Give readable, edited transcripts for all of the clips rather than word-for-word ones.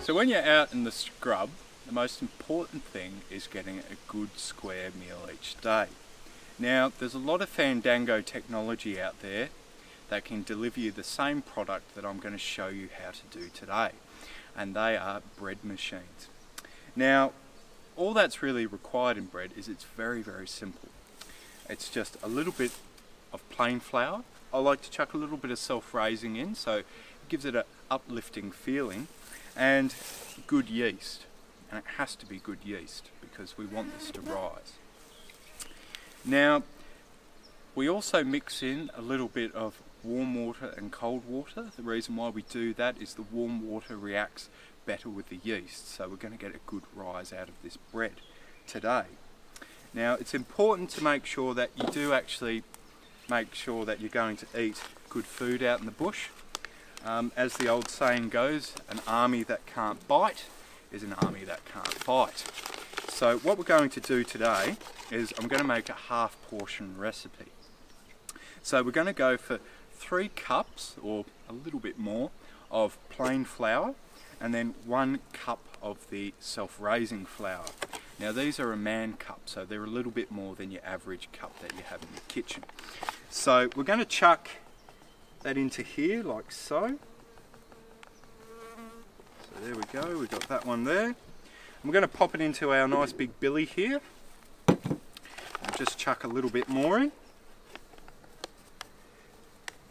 So when you're out in the scrub, the most important thing is getting a good square meal each day. Now, there's a lot of Fandango technology out there that can deliver you the same product that I'm going to show you how to do today, and they are bread machines. Now, all that's really required in bread is it's very, very simple. It's just a little bit of plain flour. I like to chuck a little bit of self-raising in, so it gives it an uplifting feeling, and good yeast. And it has to be good yeast because we want this to rise. Now, we also mix in a little bit of warm water and cold water. The reason why we do that is the warm water reacts better with the yeast, so we're going to get a good rise out of this bread today. Now, it's important to make sure that you do actually make sure that you're going to eat good food out in the bush. As the old saying goes, an army that can't bite is an army that can't fight. So what we're going to do today is I'm going to make a half portion recipe. So we're going to go for 3 cups or a little bit more of plain flour, and then 1 cup of the self-raising flour. Now these are a man cup, so they're a little bit more than your average cup that you have in the kitchen. So we're going to chuck that into here like so. So there we go, we've got that one there. And we're going to pop it into our nice big billy here. And just chuck a little bit more in.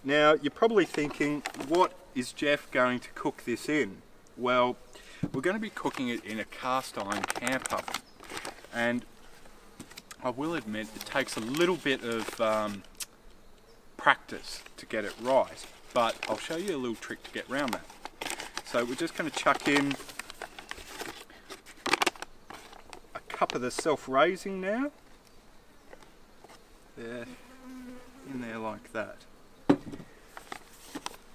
Now you're probably thinking, what is Geoff going to cook this in? Well, we're going to be cooking it in a cast iron camp oven. And I will admit it takes a little bit of practice to get it right, but I'll show you a little trick to get around that. So we're just going to chuck in a cup of the self-raising now. There, in there like that.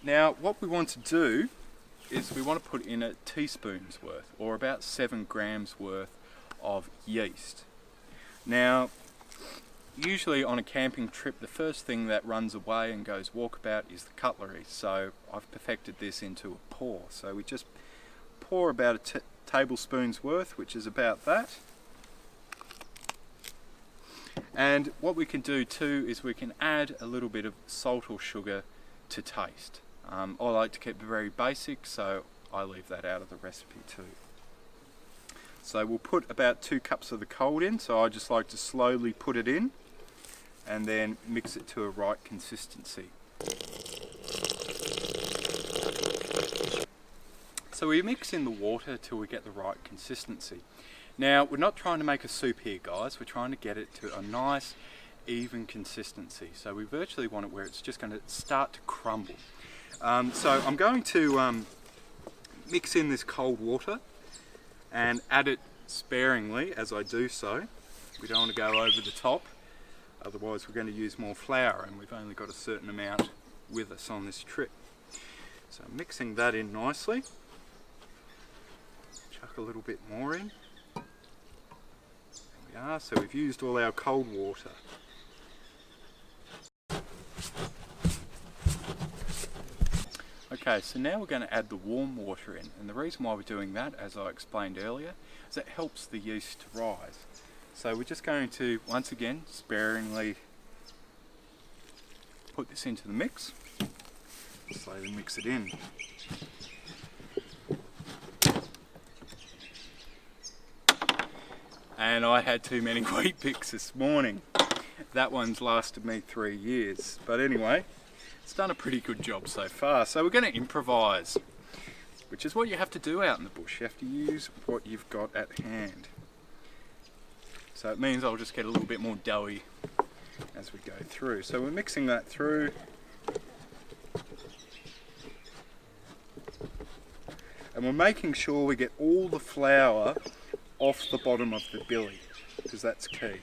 Now what we want to do is we want to put in a teaspoon's worth, or about 7 grams worth of yeast. Now, usually on a camping trip, the first thing that runs away and goes walkabout is the cutlery. So I've perfected this into a pour. So we just pour about a tablespoon's worth, which is about that. And what we can do too is we can add a little bit of salt or sugar to taste. I like to keep it very basic, so I leave that out of the recipe too. So we'll put about 2 cups of the cold in, so I just like to slowly put it in and then mix it to a right consistency. So we mix in the water till we get the right consistency. Now, we're not trying to make a soup here, guys, we're trying to get it to a nice even consistency. So we virtually want it where it's just going to start to crumble. So I'm going to mix in this cold water and add it sparingly as I do so. We don't want to go over the top, otherwise we're going to use more flour, and we've only got a certain amount with us on this trip. So mixing that in nicely. Chuck a little bit more in. There we are, so we've used all our cold water. Okay, so now we're going to add the warm water in, and the reason why we're doing that, as I explained earlier, is it helps the yeast to rise. So we're just going to, once again, sparingly put this into the mix, slowly mix it in. And I had too many wheat bix this morning. That one's lasted me 3 years, but anyway, it's done a pretty good job so far. So we're going to improvise, which is what you have to do out in the bush. You have to use what you've got at hand. So it means I'll just get a little bit more doughy as we go through. So we're mixing that through. And we're making sure we get all the flour off the bottom of the billy, because that's key.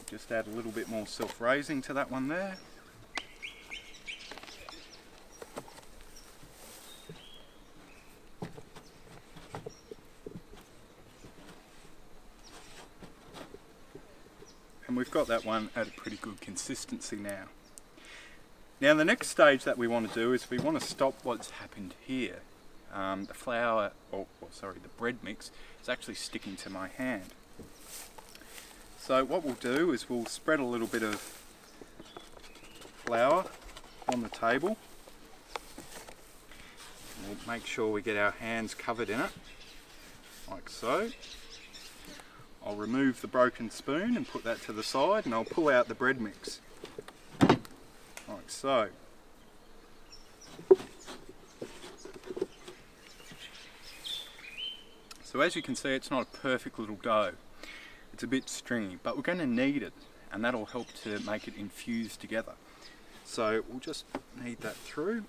Just add a little bit more self-raising to that one there. And and we've got that one at a pretty good consistency now. Now the next stage that we want to do is we want to stop what's happened here. The flour, the bread mix is actually sticking to my hand. So what we'll do is we'll spread a little bit of flour on the table. We'll make sure we get our hands covered in it, like so. I'll remove the broken spoon and put that to the side, and I'll pull out the bread mix, like so. So as you can see, it's not a perfect little dough. It's a bit stringy, but we're going to knead it, and that'll help to make it infuse together. So we'll just knead that through.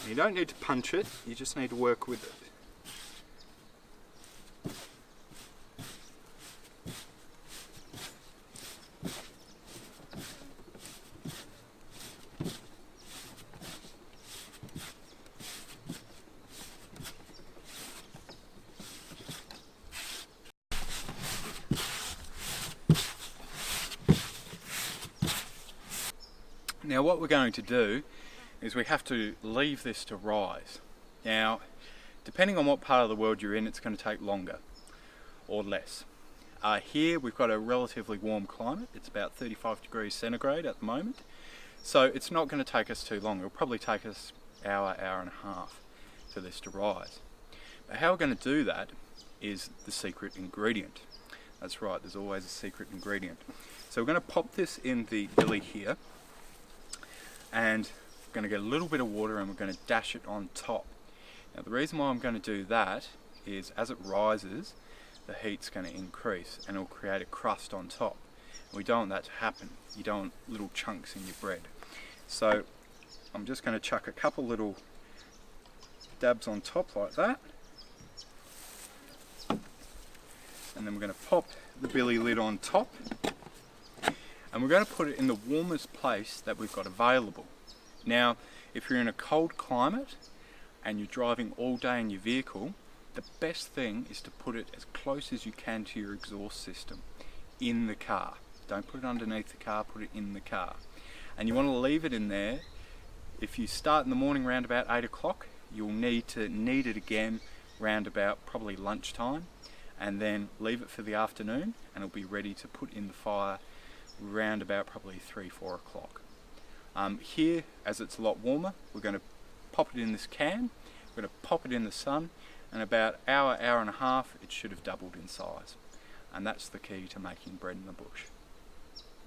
You don't need to punch it, you just need to work with it. Now what we're going to do is we have to leave this to rise. Now, depending on what part of the world you're in, it's going to take longer or less. Here we've got a relatively warm climate. It's about 35 degrees centigrade at the moment. So it's not going to take us too long. It'll probably take us an hour, hour and a half for this to rise. But how we're going to do that is the secret ingredient. That's right, there's always a secret ingredient. So we're going to pop this in the billy here, and we're going to get a little bit of water and we're going to dash it on top. Now the reason why I'm going to do that is as it rises, the heat's going to increase and it'll create a crust on top. And we don't want that to happen. You don't want little chunks in your bread. So I'm just going to chuck a couple little dabs on top like that. And then we're going to pop the billy lid on top. And we're going to put it in the warmest place that we've got available. Now, if you're in a cold climate and you're driving all day in your vehicle, the best thing is to put it as close as you can to your exhaust system in the car. Don't put it underneath the car, put it in the car. And you want to leave it in there. If you start in the morning round about 8 o'clock, you'll need to knead it again round about probably lunchtime, and then leave it for the afternoon and it'll be ready to put in the fire round about probably 3-4 o'clock. Here, as it's a lot warmer, we're going to pop it in this can, we're going to pop it in the sun, and about an hour, hour and a half, it should have doubled in size. And that's the key to making bread in the bush.